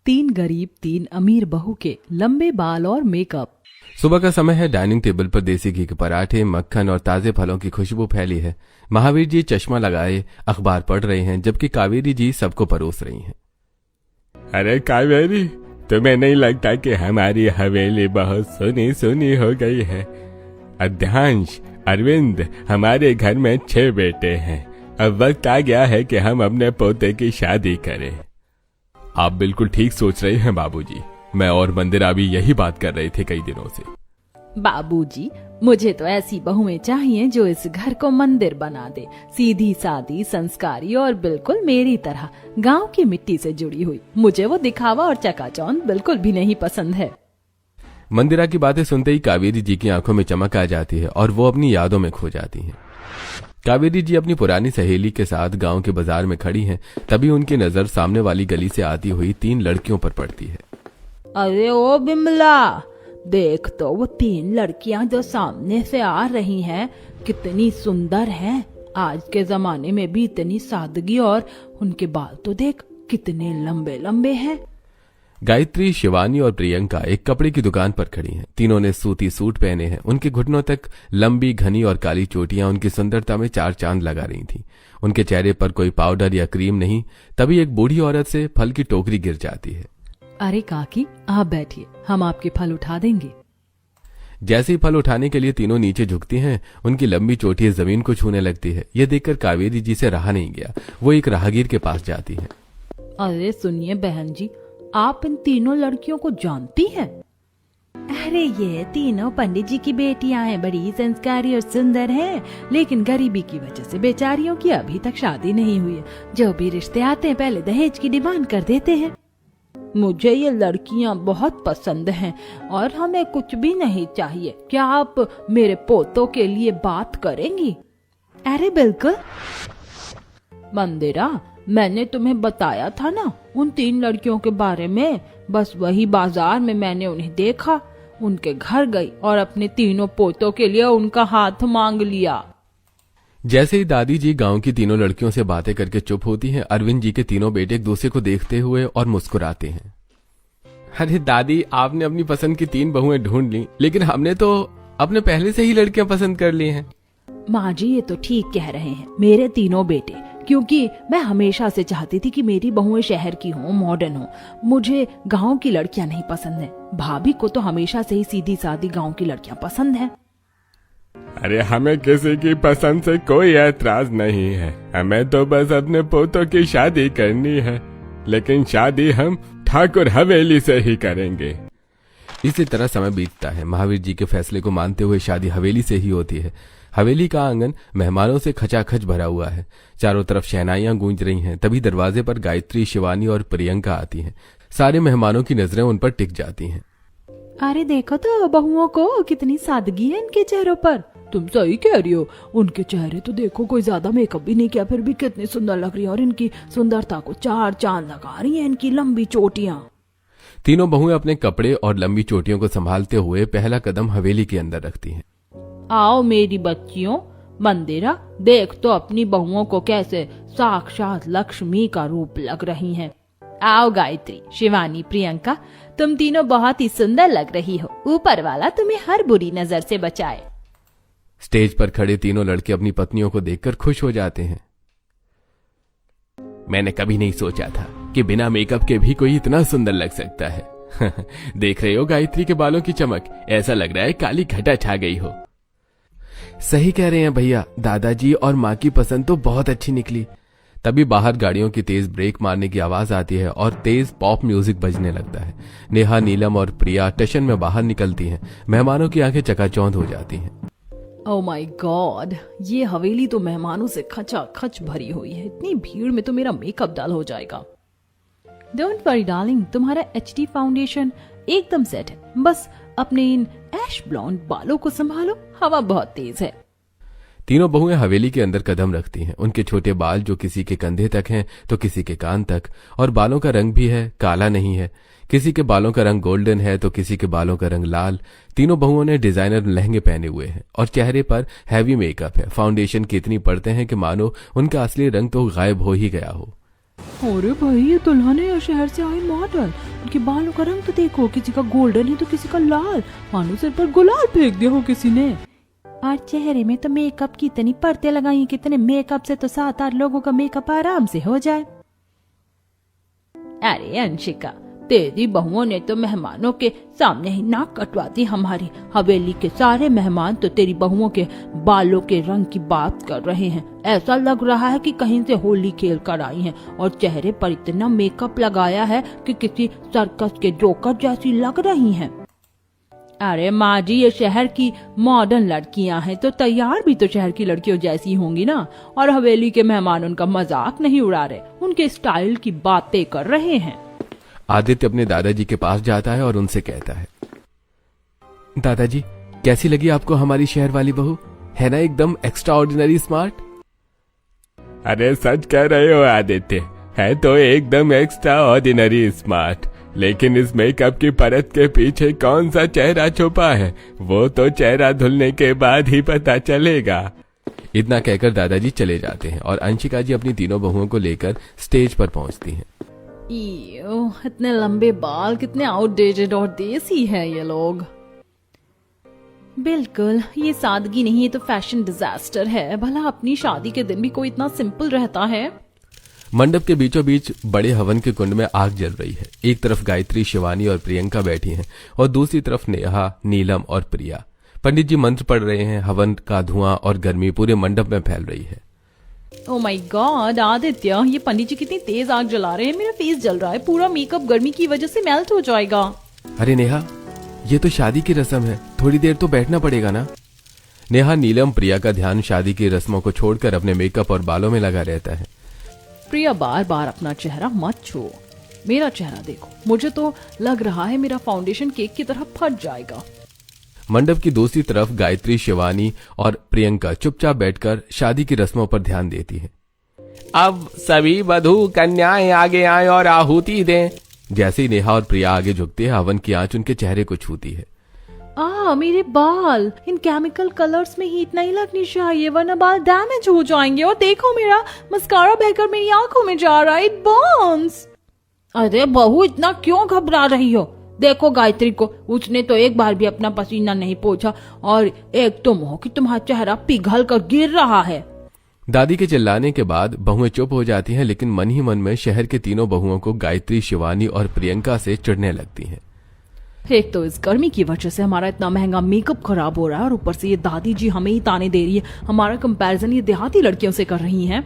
तीन गरीब तीन अमीर बहू के लंबे बाल और मेकअप। सुबह का समय है। डाइनिंग टेबल पर देसी घी के पराठे, मक्खन और ताजे फलों की खुशबू फैली है। महावीर जी चश्मा लगाए अखबार पढ़ रहे हैं, जबकि कावेरी जी सबको परोस रही हैं। अरे कावेरी, तुम्हें नहीं लगता कि हमारी हवेली बहुत सुनी सुनी हो गई है? अध्यांश, अरविंद, हमारे घर में 6 बेटे हैं। अब वक्त आ गया है कि हम अपने पोते की शादी करें। आप बिल्कुल ठीक सोच रहे हैं बाबूजी। मैं और मंदिरा भी यही बात कर रहे थे कई दिनों से। बाबूजी, मुझे तो ऐसी बहुएं चाहिए जो इस घर को मंदिर बना दे, सीधी सादी, संस्कारी और बिल्कुल मेरी तरह गांव की मिट्टी से जुड़ी हुई। मुझे वो दिखावा और चकाचौंध बिल्कुल भी नहीं पसंद है। मंदिरा की बातें सुनते ही कावेरी जी की आंखों में चमक आ जाती है और वो अपनी यादों में खो जाती हैं। कावेरी जी अपनी पुरानी सहेली के साथ गांव के बाजार में खड़ी हैं। तभी उनकी नजर सामने वाली गली से आती हुई 3 लड़कियों पर पड़ती है। अरे ओ बिमला, देख तो वो 3 लड़कियां जो सामने से आ रही हैं, कितनी सुंदर हैं। आज के जमाने में भी इतनी सादगी, और उनके बाल तो देख कितने लंबे लंबे हैं। गायत्री, शिवानी और प्रियंका एक कपड़े की दुकान पर खड़ी हैं। तीनों ने सूती सूट पहने हैं। उनके घुटनों तक लंबी घनी और काली चोटियां उनकी सुंदरता में 4 चांद लगा रही थीं। उनके चेहरे पर कोई पाउडर या क्रीम नहीं। तभी एक बूढ़ी औरत से फल की टोकरी गिर जाती है। अरे काकी, आप बैठिए, हम आपके फल उठा देंगे। जैसे ही फल उठाने के लिए तीनों नीचे झुकती हैं, उनकी लंबी चोटी जमीन को छूने लगती है। यह देखकर कावेरी जी से रहा नहीं गया। वो एक राहगीर के पास जाती है। अरे सुनिए बहन जी, आप इन तीनों लड़कियों को जानती हैं? अरे ये तीनों पंडित जी की बेटियां हैं, बड़ी संस्कारी और सुंदर हैं, लेकिन गरीबी की वजह से बेचारियों की अभी तक शादी नहीं हुई है। जो भी रिश्ते आते हैं पहले दहेज की डिमांड कर देते हैं। मुझे ये लड़कियां बहुत पसंद हैं और हमें कुछ भी नहीं चाहिए। क्या आप मेरे पोतों के लिए बात करेंगी? अरे बिल्कुल। मंदिरा, मैंने तुम्हें बताया था ना उन 3 लड़कियों के बारे में। बस वही बाजार में मैंने उन्हें देखा, उनके घर गई और अपने तीनों पोतों के लिए उनका हाथ मांग लिया। जैसे ही दादी जी गांव की तीनों लड़कियों से बातें करके चुप होती हैं, अरविंद जी के तीनों बेटे एक दूसरे को देखते हुए और मुस्कुराते हैं। अरे दादी, आपने अपनी पसंद की 3 बहुएं ढूंढ ली, लेकिन हमने तो अपने पहले से ही लड़कियां पसंद कर ली हैं। माँ जी, ये तो ठीक कह रहे हैं मेरे तीनों बेटे, क्योंकि मैं हमेशा से चाहती थी कि मेरी बहुएं शहर की हों, मॉडर्न हों। मुझे गांव की लड़कियां नहीं पसंद है। भाभी को तो हमेशा से ही सीधी सादी गांव की लड़कियां पसंद है। अरे हमें किसी की पसंद से कोई ऐतराज नहीं है। हमें तो बस अपने पोतों की शादी करनी है, लेकिन शादी हम ठाकुर हवेली से ही करेंगे। इसी तरह समय बीतता है। महावीर जी के फैसले को मानते हुए शादी हवेली से ही होती है। हवेली का आंगन मेहमानों से खचाखच भरा हुआ है। चारों तरफ शहनाइयां गूंज रही हैं। तभी दरवाजे पर गायत्री, शिवानी और प्रियंका आती हैं। सारे मेहमानों की नजरें उन पर टिक जाती हैं। अरे देखो तो बहुओं को, कितनी सादगी है इनके चेहरों पर। तुम सही कह रही हो, उनके चेहरे तो देखो, कोई ज्यादा मेकअप भी नहीं किया, फिर भी कितनी सुंदर लग रही है। और इनकी सुंदरता को 4 चांद लगा रही हैं इनकी लंबी चोटियां। तीनों बहुएं अपने कपड़े और लंबी चोटियों को संभालते हुए पहला कदम हवेली के अंदर रखती हैं। आओ मेरी बच्चियों। मंदिरा, देख तो अपनी बहुओं को कैसे साक्षात लक्ष्मी का रूप लग रही हैं। आओ गायत्री, शिवानी, प्रियंका, तुम तीनों बहुत ही सुंदर लग रही हो। ऊपर वाला तुम्हें हर बुरी नजर से बचाए। स्टेज पर खड़े तीनों लड़के अपनी पत्नियों को देखकर खुश हो जाते हैं। मैंने कभी नहीं सोचा था कि बिना मेकअप के भी कोई इतना सुंदर लग सकता है। देख रहे हो गायत्री के बालों की चमक, ऐसा लग रहा है काली घटा छा गई हो। सही कह रहे हैं भैया, दादाजी और माँ की पसंद तो बहुत अच्छी निकली। तभी बाहर गाड़ियों की तेज ब्रेक मारने की आवाज आती है और तेज पॉप म्यूजिक बजने लगता है। नेहा, नीलम और प्रिया स्टेशन में बाहर निकलती हैं। मेहमानों की आंखें चकाचौंध हो जाती हैं। ओह माय गॉड, ये हवेली तो मेहमानों से खचाखच भरी हुई है। इतनी भीड़ में तो मेरा मेकअप डल हो जाएगा। डोंट वरी डार्लिंग, तुम्हारा HD फाउंडेशन एकदम सेट है। बस अपने इन ऐश ब्लॉन्ड बालों को संभालो, हवा बहुत तेज है। तीनों बहुएं हवेली के अंदर कदम रखती हैं। उनके छोटे बाल जो किसी के कंधे तक हैं तो किसी के कान तक, और बालों का रंग भी है, काला नहीं है। किसी के बालों का रंग गोल्डन है तो किसी के बालों का रंग लाल। तीनों बहुओं ने डिजाइनर लहंगे पहने हुए हैं और चेहरे पर हैवी मेकअप है। फाउंडेशन की इतनी परतें हैं कि मानो उनका असली रंग तो गायब हो ही गया हो। अरे भाई, ये दुल्हन है या शहर से आई मॉडल? उनके बालों का रंग तो देखो, किसी का गोल्डन है तो किसी का लाल, मानो सिर पर गुलाल फेंक दिया हो किसी ने। और चेहरे में तो मेकअप की इतनी परतें लगाई, कितने मेकअप से तो 7-8 लोगों का मेकअप आराम से हो जाए। अरे अंशिका, तेरी बहुओं ने तो मेहमानों के सामने ही नाक कटवा दी। हमारी हवेली के सारे मेहमान तो तेरी बहुओं के बालों के रंग की बात कर रहे हैं। ऐसा लग रहा है कि कहीं से होली खेल कर आई हैं, और चेहरे पर इतना मेकअप लगाया है कि किसी सर्कस के जोकर जैसी लग रही हैं। अरे माँ जी, ये शहर की मॉडर्न लड़कियां हैं तो तैयार भी तो शहर की लड़कियों जैसी होंगी ना। और हवेली के मेहमान उनका मजाक नहीं उड़ा रहे, उनके स्टाइल की बातें कर रहे हैं। आदित्य अपने दादाजी के पास जाता है और उनसे कहता है, दादाजी कैसी लगी आपको हमारी शहर वाली बहू? है ना एकदम एक्स्ट्रा ऑर्डिनरी स्मार्ट? अरे सच कह रहे हो आदित्य, है तो एकदम एक्स्ट्रा ऑर्डिनरी स्मार्ट। लेकिन इस मेकअप की परत के पीछे कौन सा चेहरा छुपा है, वो तो चेहरा धुलने के बाद ही पता चलेगा। इतना कहकर दादाजी चले जाते हैं और अंशिका जी अपनी तीनों बहुओं को लेकर स्टेज पर पहुंचती हैं। इतने लंबे बाल, कितने आउटडेटेड और देसी है ये लोग। बिल्कुल, ये सादगी नहीं, ये तो फैशन डिजास्टर है। भला अपनी शादी के दिन भी कोई इतना सिंपल रहता है? मंडप के बीचों बीच बड़े हवन के कुंड में आग जल रही है। एक तरफ गायत्री, शिवानी और प्रियंका बैठी हैं और दूसरी तरफ नेहा, नीलम और प्रिया। पंडित जी मंत्र पढ़ रहे हैं। हवन का धुआं और गर्मी पूरे मंडप में फैल रही है। ओह माय गॉड आदित्य, ये पंडित जी कितनी तेज आग जला रहे हैं। मेरा फेस जल रहा है, पूरा मेकअप गर्मी की वजह से मेल्ट हो जाएगा। अरे नेहा, ये तो शादी की रस्म है, थोड़ी देर तो बैठना पड़ेगा ना। नेहा, नीलम, प्रिया का ध्यान शादी की रस्मों को छोड़कर अपने मेकअप और बालों में लगा रहता है। प्रिया, बार बार अपना चेहरा मत छुओ, मेरा चेहरा देखो। मुझे तो लग रहा है मेरा फाउंडेशन केक की तरह फट जाएगा। मंडप की दूसरी तरफ गायत्री, शिवानी और प्रियंका चुपचाप बैठकर शादी की रस्मों पर ध्यान देती हैं। अब सभी वधू कन्याएं आगे आएं और आहुति दें। जैसे ही नेहा और प्रिया आगे झुकती है, हवन की आंच उनके चेहरे को छूती है। मेरे बाल, इन केमिकल कलर्स में हीट नहीं लगनी चाहिए, वरना बाल डैमेज हो जाएंगे। और देखो, मेरा मस्कारा बहकर मेरी आंखों में जा रहा है, इट बर्न्स। अरे बहू, इतना क्यों घबरा रही हो? देखो गायत्री को, उसने तो एक बार भी अपना पसीना नहीं पोंछा, और एक तुम हो कि तुम्हारा चेहरा पिघल कर गिर रहा है। दादी के चिल्लाने के बाद बहुएं चुप हो जाती हैं, लेकिन मन ही मन में शहर के तीनों बहुओं को गायत्री, शिवानी और प्रियंका से चिढ़ने लगती हैं। एक तो इस गर्मी की वजह से हमारा इतना महंगा मेकअप खराब हो रहा है, और ऊपर से ये दादी जी हमें ही ताने दे रही है। हमारा कंपैरिजन ये देहाती लड़कियों से कर रही हैं।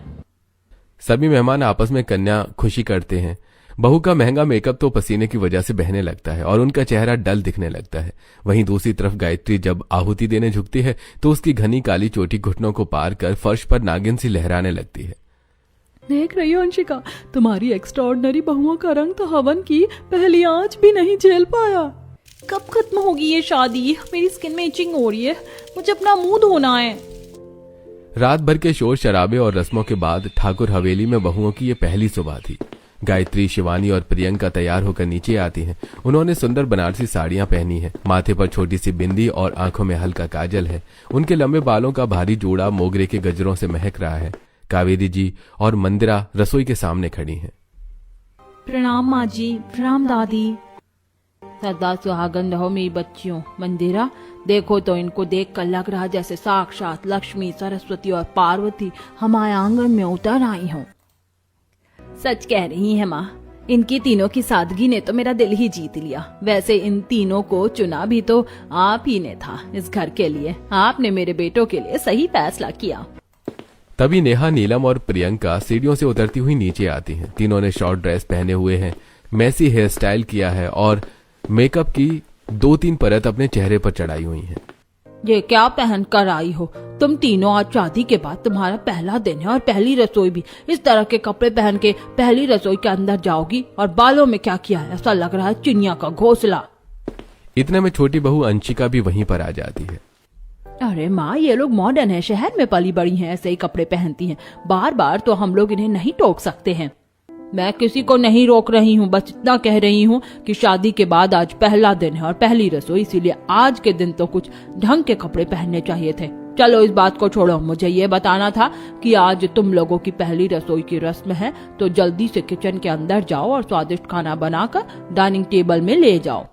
सभी मेहमान आपस में कन्या खुशी करते हैं। बहू का महंगा मेकअप तो पसीने की वजह से बहने लगता है और उनका चेहरा डल दिखने लगता है। वहीं दूसरी तरफ गायत्री जब आहुति देने झुकती है तो उसकी घनी काली चोटी घुटनों को पार कर फर्श पर नागिन सी लहराने लगती है। देख रही हो अंशिका, तुम्हारी एक्स्ट्राऑर्डिनरी बहुओं का रंग तो हवन की पहली आंच भी नहीं झेल पाया। कब खत्म होगी ये शादी? मेरी स्किन में इचिंग हो रही है, मुझे अपना मुंह धोना है। रात भर के शोर शराबे और रस्मों के बाद ठाकुर हवेली में बहुओं की ये पहली सुबह थी। गायत्री, शिवानी और प्रियंका तैयार होकर नीचे आती हैं। उन्होंने सुंदर बनारसी साड़ियां पहनी हैं। माथे पर छोटी सी बिंदी और आंखों में हल्का काजल है। उनके लंबे बालों का भारी जोड़ा मोगरे के गजरों से महक रहा है। कावेरी जी और मंदिरा रसोई के सामने खड़ी हैं। प्रणाम माँ जी। प्रणाम दादी। सदा सुहागन रहो मेरी बच्चियों। मंदिरा, देखो तो इनको देखकर लग रहा जैसे साक्षात लक्ष्मी, सरस्वती और पार्वती हमारे आंगन में उतर आई हों। सच कह रही है माँ, इनकी तीनों की सादगी ने तो मेरा दिल ही जीत लिया। वैसे इन तीनों को चुना भी तो आप ही ने था इस घर के लिए। आपने मेरे बेटों के लिए सही फैसला किया। तभी नेहा, नीलम और प्रियंका सीढ़ियों से उतरती हुई नीचे आती हैं। तीनों ने शॉर्ट ड्रेस पहने हुए हैं, मैसी हेयर स्टाइल किया है और मेकअप की 2-3 परत अपने चेहरे पर चढ़ाई हुई है। ये क्या पहन कर आई हो तुम तीनों? आज शादी के बाद तुम्हारा पहला दिन है और पहली रसोई भी। इस तरह के कपड़े पहन के पहली रसोई के अंदर जाओगी? और बालों में क्या किया है? ऐसा लग रहा है चिड़िया का घोंसला। इतने में छोटी बहू अंशिका भी वहीं पर आ जाती है। अरे माँ, ये लोग मॉडर्न है, शहर में पली बड़ी हैं, ऐसे ही कपड़े पहनती हैं। बार बार तो हम लोग इन्हें नहीं टोक सकते हैं। मैं किसी को नहीं रोक रही हूँ, बस इतना कह रही हूँ कि शादी के बाद आज पहला दिन है और पहली रसोई, इसीलिए आज के दिन तो कुछ ढंग के कपड़े पहनने चाहिए थे। चलो इस बात को छोड़ो, मुझे ये बताना था कि आज तुम लोगों की पहली रसोई की रस्म है, तो जल्दी से किचन के अंदर जाओ और स्वादिष्ट खाना बनाकर डाइनिंग टेबल में ले जाओ।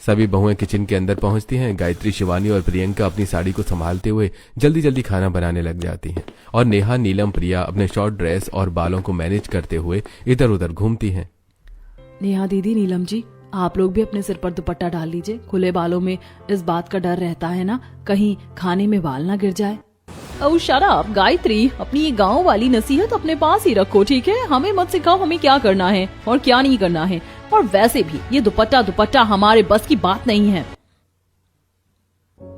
सभी बहुएं किचन के अंदर पहुंचती हैं। गायत्री, शिवानी और प्रियंका अपनी साड़ी को संभालते हुए जल्दी जल्दी खाना बनाने लग जाती हैं और नेहा, नीलम, प्रिया अपने शॉर्ट ड्रेस और बालों को मैनेज करते हुए इधर उधर घूमती हैं। नेहा दीदी, नीलम जी, आप लोग भी अपने सिर पर दुपट्टा डाल लीजिए। खुले बालों में इस बात का डर रहता है ना, कहीं खाने में बाल ना गिर जाए। ओह शट अप गायत्री, अपनी ये गांव वाली नसीहत अपने पास ही रखो, ठीक है? हमें मत सिखाओ हमें क्या करना है और क्या नहीं करना है। और वैसे भी ये दुपट्टा हमारे बस की बात नहीं है।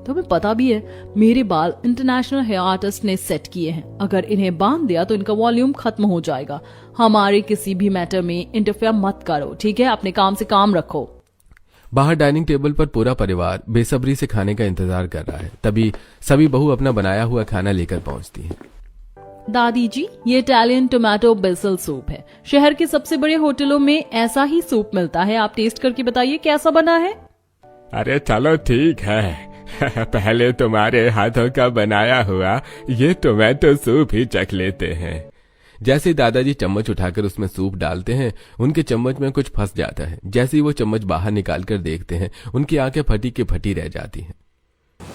तुम्हें पता भी है मेरे बाल इंटरनेशनल हेयर आर्टिस्ट ने सेट किए हैं। अगर इन्हें बांध दिया तो इनका वॉल्यूम खत्म हो जाएगा। हमारे किसी भी मैटर में इंटरफेयर मत करो, ठीक है? अपने काम से काम रखो। बाहर डाइनिंग टेबल पर पूरा परिवार बेसब्री से खाने का इंतजार कर रहा है। तभी सभी बहू अपना बनाया हुआ खाना लेकर पहुंचती हैं। दादी जी, ये इटालियन टोमेटो बेसल सूप है। शहर के सबसे बड़े होटलों में ऐसा ही सूप मिलता है। आप टेस्ट करके बताइए कैसा बना है। अरे चलो ठीक है, पहले तुम्हारे हाथों का बनाया हुआ ये टोमेटो सूप ही चख लेते हैं। जैसे ही दादाजी चम्मच उठाकर उसमें सूप डालते हैं, उनके चम्मच में कुछ फंस जाता है। जैसे ही वो चम्मच बाहर निकाल कर देखते हैं, उनकी आंखें फटी की फटी रह जाती हैं।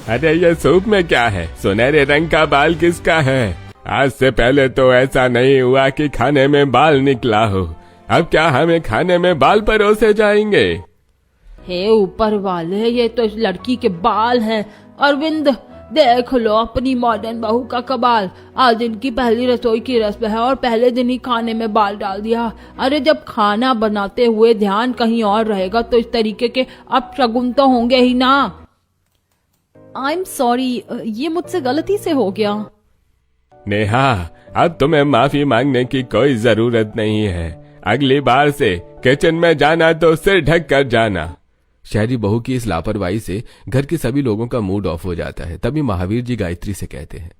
अरे ये सूप में क्या है? सुनहरे रंग का बाल किसका है? आज से पहले तो ऐसा नहीं हुआ कि खाने में बाल निकला हो। अब क्या हमें खाने में बाल परोसे जाएंगे? हे ऊपर वाले, ये तो इस लड़की के बाल हैं। अरविंद, देख लो अपनी मॉडर्न बहू का कमाल। आज इनकी पहली रसोई की रस्म है और पहले दिन ही खाने में बाल डाल दिया। अरे जब खाना बनाते हुए ध्यान कहीं और रहेगा तो इस तरीके के अपशगुन तो होंगे ही ना। आई एम सॉरी, ये मुझसे गलती से हो गया। नेहा, अब तुम्हें माफी मांगने की कोई जरूरत नहीं है। अगली बार से किचन में जाना तो सिर ढक कर जाना। शहरी बहू की इस लापरवाही से घर के सभी लोगों का मूड ऑफ हो जाता है। तभी महावीर जी गायत्री से कहते हैं,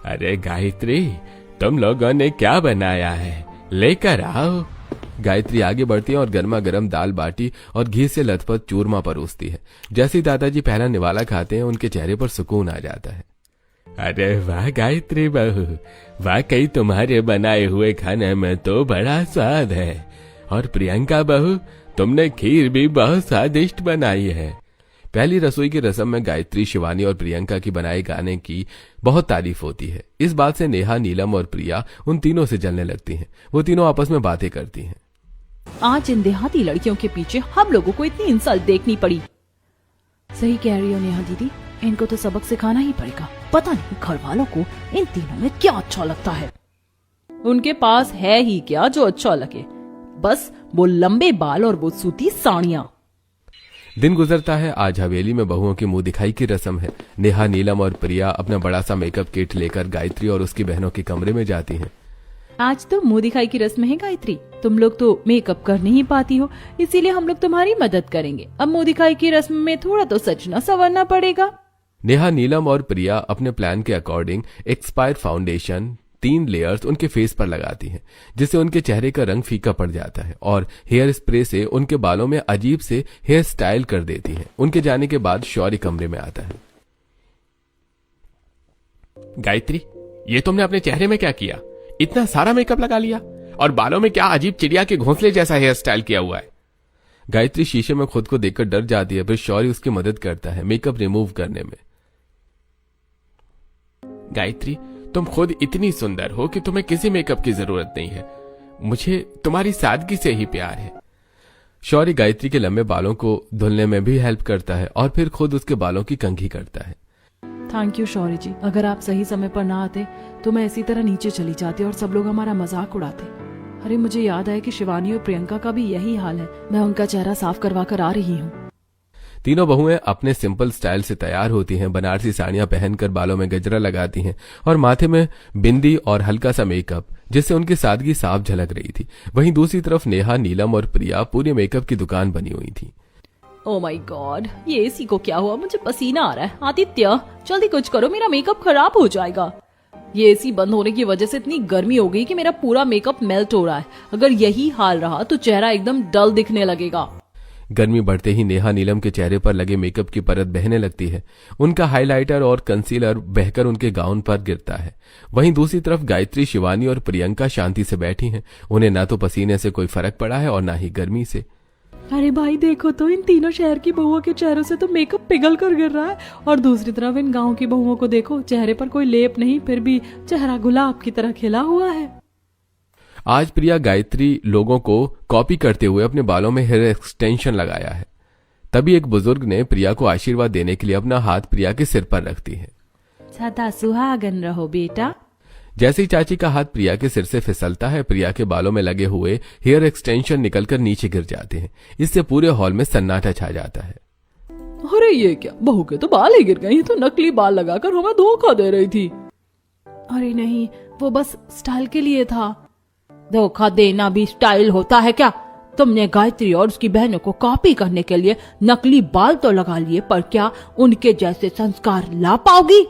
अरे गायत्री, तुम लोगों ने क्या बनाया है? लेकर आओ। गायत्री आगे बढ़ती है और गर्मा गर्म दाल बाटी और घी से लथपथ चूरमा परोसती है। जैसे ही दादाजी पहला निवाला खाते हैं, उनके चेहरे पर सुकून आ जाता है। अरे वाह गायत्री बहू, वाकई तुम्हारे बनाए हुए खाने में तो बड़ा स्वाद है। और प्रियंका बहू, तुमने खीर भी बहुत स्वादिष्ट बनाई है। पहली रसोई की रस्म में गायत्री, शिवानी और प्रियंका की बनाए गाने की बहुत तारीफ होती है। इस बात से नेहा, नीलम और प्रिया उन तीनों से जलने लगती हैं। वो तीनों आपस में बातें करती हैं। आज इन देहाती लड़कियों के पीछे हम लोगों को इतनी इंसल्ट देखनी पड़ी। सही कह रही हो नेहा दीदी, इनको तो सबक सिखाना ही पड़ेगा। पता नहीं घर वालों को इन तीनों में क्या अच्छा लगता है। उनके पास है ही क्या जो अच्छा लगे? बस वो लंबे बाल और वो सूती साड़ियां। दिन गुजरता है। आज हवेली में बहुओं की मुंह दिखाई की रस्म है। नेहा, नीलम और प्रिया अपना बड़ा सा मेकअप किट लेकर गायत्री और उसकी बहनों के कमरे में जाती हैं। आज तो मुंह दिखाई की रस्म है गायत्री। तुम लोग तो मेकअप कर नहीं पाती हो, इसीलिए हम लोग तुम्हारी मदद करेंगे। अब मुंह दिखाई की रस्म में थोड़ा तो सजना संवरना पड़ेगा। नेहा, नीलम और प्रिया अपने प्लान के अकॉर्डिंग एक्सपायर फाउंडेशन 3 लेयर्स उनके फेस पर लगाती हैं, जिससे उनके चेहरे का रंग फीका पड़ जाता है और हेयर स्प्रे से उनके बालों में अजीब से हेयर स्टाइल कर देती हैं। उनके जाने के बाद शौर्य कमरे में आता है। गायत्री, ये तुमने अपने चेहरे में क्या किया? इतना सारा मेकअप लगा लिया और बालों में क्या अजीब चिड़िया के घोंसले जैसा हेयर स्टाइल किया हुआ है। गायत्री शीशे में खुद को देखकर डर जाती है, फिर शौर्य उसकी मदद करता है मेकअप रिमूव करने में। गायत्री, तुम खुद इतनी सुंदर हो कि तुम्हें किसी मेकअप की जरूरत नहीं है। मुझे तुम्हारी सादगी से ही प्यार है। शौर्य गायत्री के लंबे बालों को धुलने में भी हेल्प करता है और फिर खुद उसके बालों की कंघी करता है। थैंक यू शौर्य जी, अगर आप सही समय पर ना आते तो मैं इसी तरह नीचे चली जाती और सब लोग हमारा मजाक उड़ाते। अरे मुझे याद आया कि शिवानी और प्रियंका का भी यही हाल है। मैं उनका चेहरा साफ करवा कर आ रही हूँ। तीनों बहुएं अपने सिंपल स्टाइल से तैयार होती हैं। बनारसी साड़ियां पहनकर बालों में गजरा लगाती हैं और माथे में बिंदी और हल्का सा मेकअप, जिससे उनकी सादगी साफ झलक रही थी। वहीं दूसरी तरफ नेहा, नीलम और प्रिया पूरी मेकअप की दुकान बनी हुई थी। ओह माय गॉड, ये एसी को क्या हुआ? मुझे पसीना आ रहा है। आदित्य, जल्दी कुछ करो, मेरा मेकअप खराब हो जाएगा। ये एसी बंद होने की वजह से इतनी गर्मी हो गई कि मेरा पूरा मेकअप मेल्ट हो रहा है। अगर यही हाल रहा तो चेहरा एकदम डल दिखने लगेगा। गर्मी बढ़ते ही नेहा नीलम के चेहरे पर लगे मेकअप की परत बहने लगती है। उनका हाइलाइटर और कंसीलर बहकर उनके गाउन पर गिरता है। वहीं दूसरी तरफ गायत्री, शिवानी और प्रियंका शांति से बैठी हैं। उन्हें ना तो पसीने से कोई फर्क पड़ा है और ना ही गर्मी से। अरे भाई देखो तो, इन तीनों शहर की बहुओं के चेहरों से तो मेकअप पिघल कर गिर रहा है, और दूसरी तरफ इन गांव की बहुओं को देखो, चेहरे पर कोई लेप नहीं, फिर भी चेहरा गुलाब की तरह खिला हुआ है। आज प्रिया गायत्री लोगों को कॉपी करते हुए अपने बालों में हेयर एक्सटेंशन लगाया है। तभी एक बुजुर्ग ने प्रिया को आशीर्वाद देने के लिए अपना हाथ प्रिया के सिर पर रखती है। सदा सुहागन रहो बेटा। जैसे ही चाची का हाथ प्रिया के सिर से फिसलता है, प्रिया के बालों में लगे हुए हेयर एक्सटेंशन निकलकर नीचे गिर जाते हैं। इससे पूरे हॉल में सन्नाटा छा जाता है। अरे ये क्या, बहू के तो बाल ही गिर गए, तो नकली बाल लगाकर हमें धोखा दे रही थी। अरे नहीं, वो बस स्टाइल के लिए था। धोखा देना भी स्टाइल होता है क्या? तुमने गायत्री और उसकी बहनों को कॉपी करने के लिए नकली बाल तो लगा लिए, पर क्या उनके जैसे संस्कार ला पाओगी?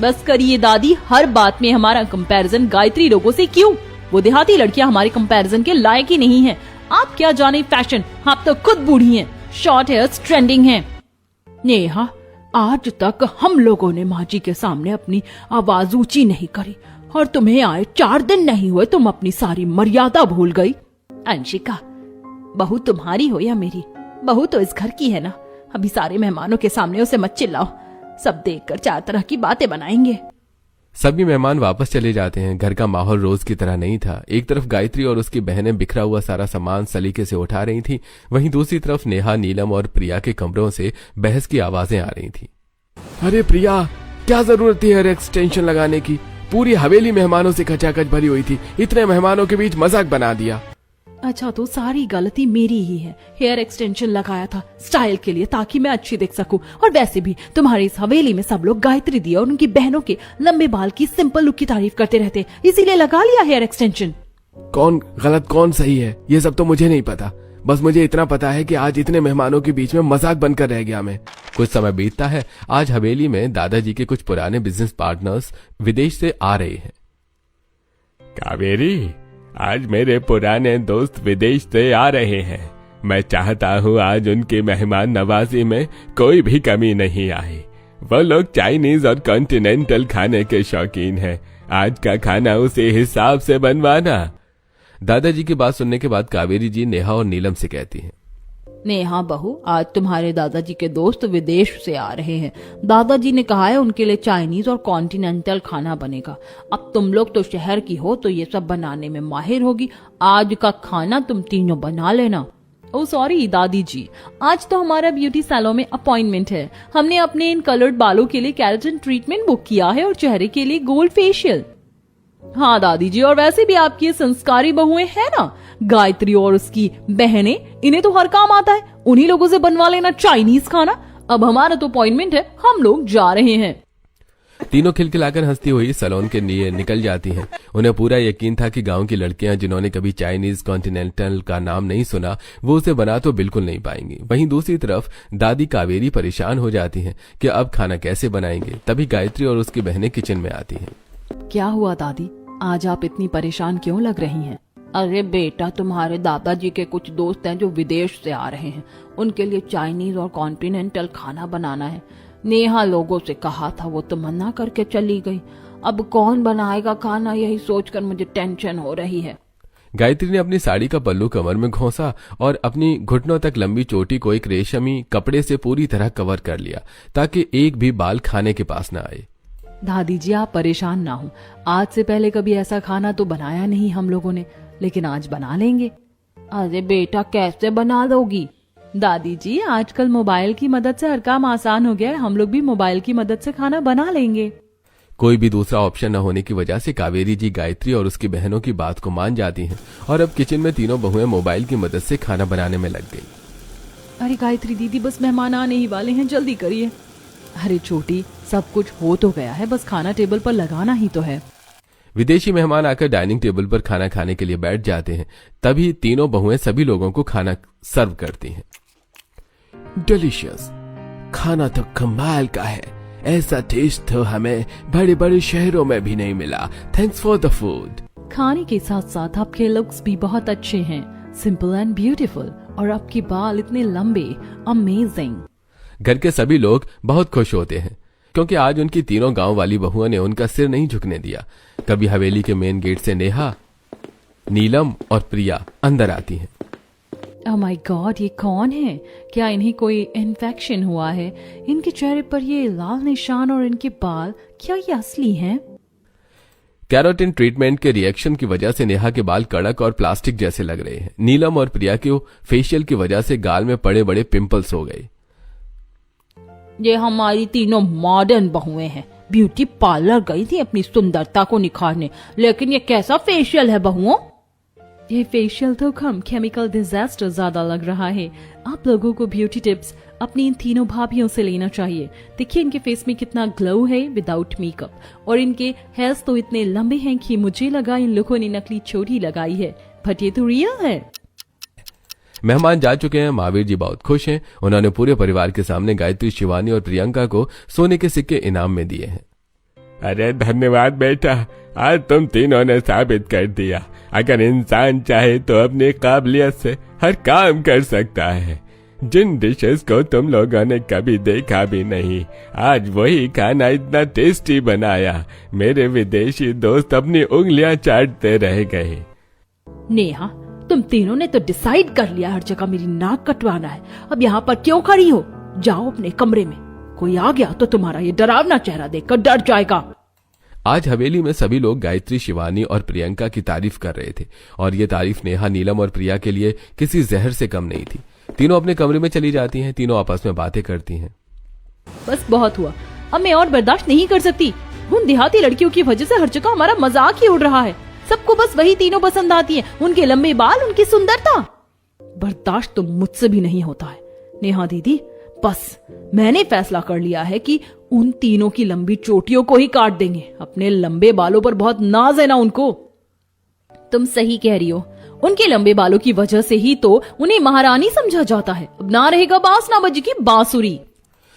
बस करिए दादी, हर बात में हमारा कंपैरिजन गायत्री लोगों से क्यों? वो देहाती लड़कियां हमारे कंपैरिजन के लायक ही नहीं हैं। आप क्या जाने फैशन, आप तो खुद बूढ़ी हैं। शॉर्ट हेयर्स ट्रेंडिंग हैं। नेहा, आज तक हम लोगों ने माँ जी के सामने अपनी आवाज ऊंची नहीं करी, और तुम्हें आए 4 दिन नहीं हुए तुम अपनी सारी मर्यादा भूल गई। अंशिका, बहू तुम्हारी हो या मेरी, बहू तो इस घर की है ना। अभी सारे मेहमानों के सामने उसे मत चिल्लाओ, सब देखकर 4 तरह की बातें बनाएंगे। सभी मेहमान वापस चले जाते हैं। घर का माहौल रोज की तरह नहीं था। एक तरफ गायत्री और उसकी बहनें बिखरा हुआ सारा सामान सलीके से उठा रही थी, वहीं दूसरी तरफ नेहा, नीलम और प्रिया के कमरों से बहस की आवाजें आ रही थी। अरे प्रिया, क्या जरूरत थी हेयर एक्सटेंशन लगाने की? पूरी हवेली मेहमानों से खचाखच भरी हुई थी, इतने मेहमानों के बीच मजाक बना दिया। अच्छा, तो सारी गलती मेरी ही है। हेयर एक्सटेंशन लगाया था स्टाइल के लिए, ताकि मैं अच्छी दिख सकूं। और वैसे भी तुम्हारी इस हवेली में सब लोग गायत्री दी और उनकी बहनों के लंबे बाल की सिंपल लुक की तारीफ करते रहते, इसीलिए लगा लिया हेयर एक्सटेंशन। कौन गलत कौन सही है ये सब तो मुझे नहीं पता। बस मुझे इतना पता है कि आज इतने मेहमानों के बीच में मजाक बनकर रह गया मैं। कुछ समय बीतता है। आज हवेली में दादाजी के कुछ पुराने बिजनेस पार्टनर्स विदेश से आ रहे हैं। कावेरी, आज मेरे पुराने दोस्त विदेश से आ रहे हैं। मैं चाहता हूँ आज उनकी मेहमान नवाजी में कोई भी कमी नहीं आए। वो लोग चाइनीज और कॉन्टिनेंटल खाने के शौकीन हैं। आज का खाना उसी हिसाब से बनवाना। दादाजी की बात सुनने के बाद कावेरी जी नेहा और नीलम से कहती हैं, नेहा बहू, आज तुम्हारे दादाजी के दोस्त विदेश से आ रहे हैं। दादाजी ने कहा है उनके लिए चाइनीज और कॉन्टिनेंटल खाना बनेगा। अब तुम लोग तो शहर की हो, तो ये सब बनाने में माहिर होगी। आज का खाना तुम तीनों बना लेना। ओ सॉरी दादी जी, आज तो हमारा ब्यूटी सैलून में अपॉइंटमेंट है। हमने अपने इन कलर्ड बालों के लिए केराटिन ट्रीटमेंट बुक किया है और चेहरे के लिए गोल्ड फेशियल। हाँ दादी जी, और वैसे भी आपकी ये संस्कारी बहुएं हैं ना, गायत्री और उसकी बहनें, इन्हें तो हर काम आता है। उन्हीं लोगों से बनवा लेना चाइनीज खाना। अब हमारा तो अपॉइंटमेंट है, हम लोग जा रहे हैं। तीनों खिलखिलाकर हंसती हुई सैलून के लिए निकल जाती हैं। उन्हें पूरा यकीन था कि गांव की लड़कियां जिन्होंने कभी चाइनीज कॉन्टिनेंटल का नाम नहीं सुना, वो उसे बना तो बिल्कुल नहीं पाएंगी। वहीं दूसरी तरफ दादी कावेरी परेशान हो जाती हैं कि अब खाना कैसे बनाएंगे। तभी गायत्री और उसकी बहनें किचन में आती हैं। क्या हुआ दादी, आज आप इतनी परेशान क्यों लग रही हैं? अरे बेटा, तुम्हारे दादाजी के कुछ दोस्त हैं जो विदेश से आ रहे हैं। उनके लिए चाइनीज और कॉन्टिनेंटल खाना बनाना है। नेहा लोगों से कहा था, वो तो मना करके चली गई। अब कौन बनाएगा खाना, यही सोचकर मुझे टेंशन हो रही है। गायत्री ने अपनी साड़ी का पल्लू कमर में घोंसा और अपनी घुटनों तक लंबी चोटी को एक रेशमी कपड़े से पूरी तरह कवर कर लिया, ताकि एक भी बाल खाने के पास न आए। दादी जी, आप परेशान ना हो। आज से पहले कभी ऐसा खाना तो बनाया नहीं हम लोगों ने, लेकिन आज बना लेंगे। अरे बेटा, कैसे बना दोगी? दादी जी, आजकल मोबाइल की मदद से हर काम आसान हो गया है। हम लोग भी मोबाइल की मदद से खाना बना लेंगे। कोई भी दूसरा ऑप्शन न होने की वजह से कावेरी जी गायत्री और उसकी बहनों की बात को मान जाती हैं और अब किचन में तीनों बहुएं मोबाइल की मदद से खाना बनाने में लग गई। अरे गायत्री दीदी, बस मेहमान आने ही वाले हैं, जल्दी करिए। अरे छोटी, सब कुछ हो तो गया है, बस खाना टेबल पर लगाना ही तो है। विदेशी मेहमान आकर डाइनिंग टेबल पर खाना खाने के लिए बैठ जाते हैं। तभी तीनों बहुएं सभी लोगों को खाना सर्व करती हैं। डिलीशियस, खाना तो कमाल का है। ऐसा टेस्ट तो हमें बड़े बड़े शहरों में भी नहीं मिला। Thanks for the food. खाने के साथ साथ आपके लुक्स भी बहुत अच्छे हैं, सिंपल एंड ब्यूटीफुल, और आपके बाल इतने लंबे, अमेजिंग। घर के सभी लोग बहुत खुश होते हैं क्योंकि आज उनकी तीनों गांव वाली बहुओं ने उनका सिर नहीं झुकने दिया। कभी हवेली के मेन गेट से नेहा, नीलम और प्रिया अंदर आती हैं। ओह माय गॉड, ये कौन है? क्या इन्हें कोई इन्फेक्शन हुआ है? इनके चेहरे पर ये लाल निशान और इनके बाल, क्या ये असली हैं? कैरोटीन ट्रीटमेंट के रिएक्शन की वजह से नेहा के बाल कड़क और प्लास्टिक जैसे लग रहे हैं। नीलम और प्रिया के फेशियल की वजह से गाल में बड़े बड़े पिंपल्स हो गए। ये हमारी तीनों मॉडर्न बहुएं हैं। ब्यूटी पार्लर गई थी अपनी सुंदरता को निखारने, लेकिन ये कैसा फेशियल है बहुओं? ये फेशियल तो कम केमिकल डिजास्टर ज्यादा लग रहा है। आप लोगों को ब्यूटी टिप्स अपनी इन तीनों भाभियों से लेना चाहिए। देखिए इनके फेस में कितना ग्लो है विदाउट मेकअप, और इनके हेयर्स तो इतने लंबे हैं कि मुझे लगा इन लोगों ने नकली चोटी लगाई है, बट ये तो रियल है। मेहमान जा चुके हैं। महावीर जी बहुत खुश हैं। उन्होंने पूरे परिवार के सामने गायत्री, शिवानी और प्रियंका को सोने के सिक्के इनाम में दिए हैं। अरे धन्यवाद बेटा, आज तुम तीनों ने साबित कर दिया, अगर इंसान चाहे तो अपनी काबिलियत से हर काम कर सकता है। जिन डिशेस को तुम लोगों ने कभी देखा भी नहीं, आज वही खाना इतना टेस्टी बनाया, मेरे विदेशी दोस्त अपनी उंगलियां चाटते रह गए। नेहा, तुम तीनों ने तो डिसाइड कर लिया हर जगह मेरी नाक कटवाना है। अब यहाँ पर क्यों खड़ी हो? जाओ अपने कमरे में। कोई आ गया तो तुम्हारा ये डरावना चेहरा देखकर डर जाएगा। आज हवेली में सभी लोग गायत्री, शिवानी और प्रियंका की तारीफ कर रहे थे, और ये तारीफ नेहा, नीलम और प्रिया के लिए किसी जहर से कम नहीं थी। तीनों अपने कमरे में चली जाती हैं। तीनों आपस में बातें करती हैं। बस बहुत हुआ, अब मैं और बर्दाश्त नहीं कर सकती। उन देहाती लड़कियों की वजह से हर जगह हमारा मजाक ही उड़ रहा है। सबको बस वही तीनों पसंद आती हैं, उनके लंबे बाल, उनकी सुंदरता। बर्दाश्त तो मुझसे भी नहीं होता है। नेहा दीदी, बस मैंने फैसला कर लिया है कि उन तीनों की लंबी चोटियों को ही काट देंगे। अपने लंबे बालों पर बहुत नाज है ना उनको। तुम सही कह रही हो, उनके लंबे बालों की वजह से ही तो उन्हें महारानी समझा जाता है। अब ना रहेगा बांस ना बजेगी बांसुरी।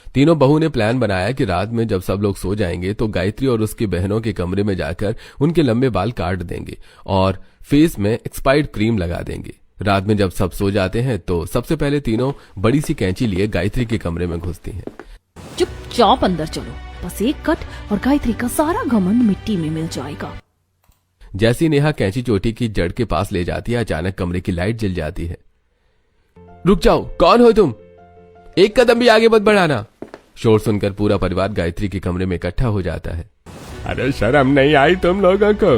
तीनों बहू ने प्लान बनाया कि रात में जब सब लोग सो जाएंगे तो गायत्री और उसकी बहनों के कमरे में जाकर उनके लंबे बाल काट देंगे और फेस में एक्सपायर्ड क्रीम लगा देंगे। रात में जब सब सो जाते हैं तो सबसे पहले तीनों बड़ी सी कैंची लिए गायत्री के कमरे में घुसती हैं। चुपचाप अंदर चलो, बस एक कट और गायत्री का सारा घमंड मिट्टी में मिल जाएगा। जैसी नेहा कैंची चोटी की जड़ के पास ले जाती है, अचानक कमरे की लाइट जल जाती है। रुक जाओ, कौन हो तुम? एक कदम भी आगे मत बढ़ाना। शोर सुनकर पूरा परिवार गायत्री के कमरे में इकट्ठा हो जाता है। अरे शर्म नहीं आई तुम लोगों को?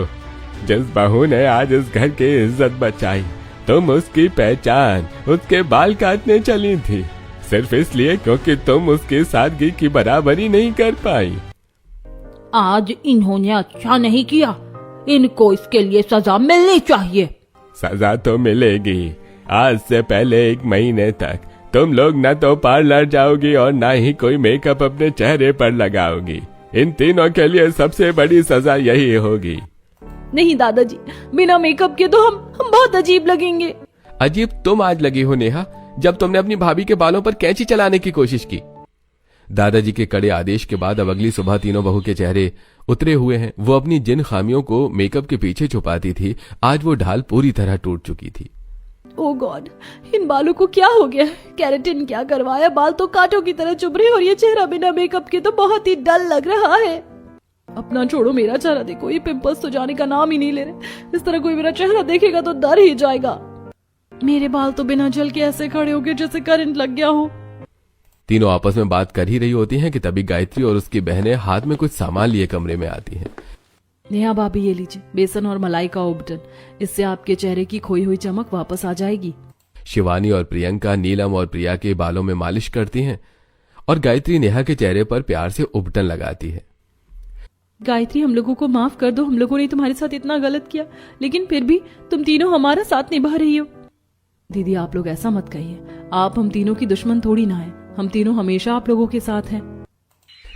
जिस बहू ने आज इस घर की इज्जत बचाई, तुम उसकी पहचान उसके बाल काटने चली थी, सिर्फ इसलिए क्योंकि तुम उसकी सादगी की बराबरी नहीं कर पाई। आज इन्होंने अच्छा नहीं किया, इनको इसके लिए सजा मिलनी चाहिए। सजा तो मिलेगी। आज से पहले 1 महीने तक तुम लोग न तो पार्लर जाओगी और न ही कोई मेकअप अपने चेहरे पर लगाओगी। इन तीनों के लिए सबसे बड़ी सजा यही होगी। नहीं दादाजी, बिना मेकअप के तो हम बहुत अजीब लगेंगे। अजीब तुम आज लगी हो नेहा, जब तुमने अपनी भाभी के बालों पर कैंची चलाने की कोशिश की। दादाजी के कड़े आदेश के बाद अब अगली सुबह तीनों बहू के चेहरे उतरे हुए हैं। वो अपनी जिन खामियों को मेकअप के पीछे छुपाती थी, आज वो ढाल पूरी तरह टूट चुकी थी। ओह गॉड, इन बालों को क्या हो गया? केराटिन क्या करवाया? बाल तो कांटों की तरह चुभ रहे और ये चेहरा बिना मेकअप के तो बहुत ही डल लग रहा है। अपना छोड़ो, मेरा चेहरा देखो, ये पिंपल्स तो जाने का नाम ही नहीं ले रहे। इस तरह कोई मेरा चेहरा देखेगा तो डर ही जाएगा। मेरे बाल तो बिना जल के ऐसे खड़े हो गए जैसे करंट लग गया हो। तीनों आपस में बात कर ही रही होती हैं कि तभी गायत्री और उसकी बहनें हाथ में कुछ सामान लिए कमरे में आती हैं। नेहा भाभी, ये लीजिए बेसन और मलाई का उबटन, इससे आपके चेहरे की खोई हुई चमक वापस आ जाएगी। शिवानी और प्रियंका नीलम और प्रिया के बालों में मालिश करती हैं और गायत्री नेहा के चेहरे पर प्यार से उबटन लगाती है। गायत्री, हम लोगों को माफ कर दो, हम लोगों ने तुम्हारे साथ इतना गलत किया, लेकिन फिर भी तुम तीनों हमारा साथ निभा रही हो। दीदी, आप लोग ऐसा मत कहिए, आप हम तीनों की दुश्मन थोड़ी ना है, हम तीनों हमेशा आप लोगों के साथ हैं।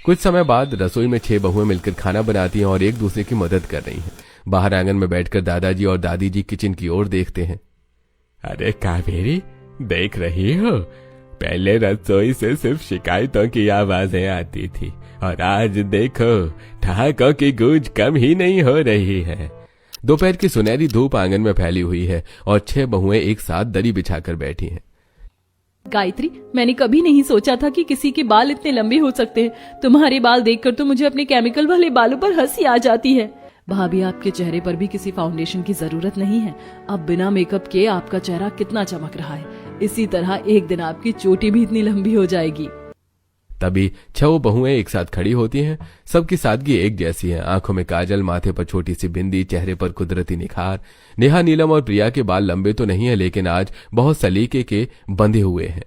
कुछ समय बाद रसोई में 6 बहुएं मिलकर खाना बनाती हैं और एक दूसरे की मदद कर रही हैं। बाहर आंगन में बैठकर दादाजी और दादी जी किचन की ओर देखते हैं। अरे कावेरी, देख रही हो, पहले रसोई से सिर्फ शिकायतों की आवाजें आती थी और आज देखो ठहाकों की गूंज कम ही नहीं हो रही है। दोपहर की सुनहरी धूप आंगन में फैली हुई है और 6 बहुएं एक साथ दरी बिछाकर बैठी हैं। गायत्री, मैंने कभी नहीं सोचा था कि किसी के बाल इतने लंबे हो सकते हैं। तुम्हारे बाल देखकर तो मुझे अपने केमिकल वाले बालों पर हंसी आ जाती है। भाभी, आपके चेहरे पर भी किसी फाउंडेशन की जरूरत नहीं है। अब बिना मेकअप के आपका चेहरा कितना चमक रहा है। इसी तरह एक दिन आपकी चोटी भी इतनी लंबी हो जाएगी। तभी 6 बहुएं एक साथ खड़ी होती हैं। सबकी सादगी एक जैसी है। आंखों में काजल, माथे पर छोटी सी बिंदी, चेहरे पर कुदरती निखार। नेहा, नीलम और प्रिया के बाल लंबे तो नहीं है, लेकिन आज बहुत सलीके के बंधे हुए हैं।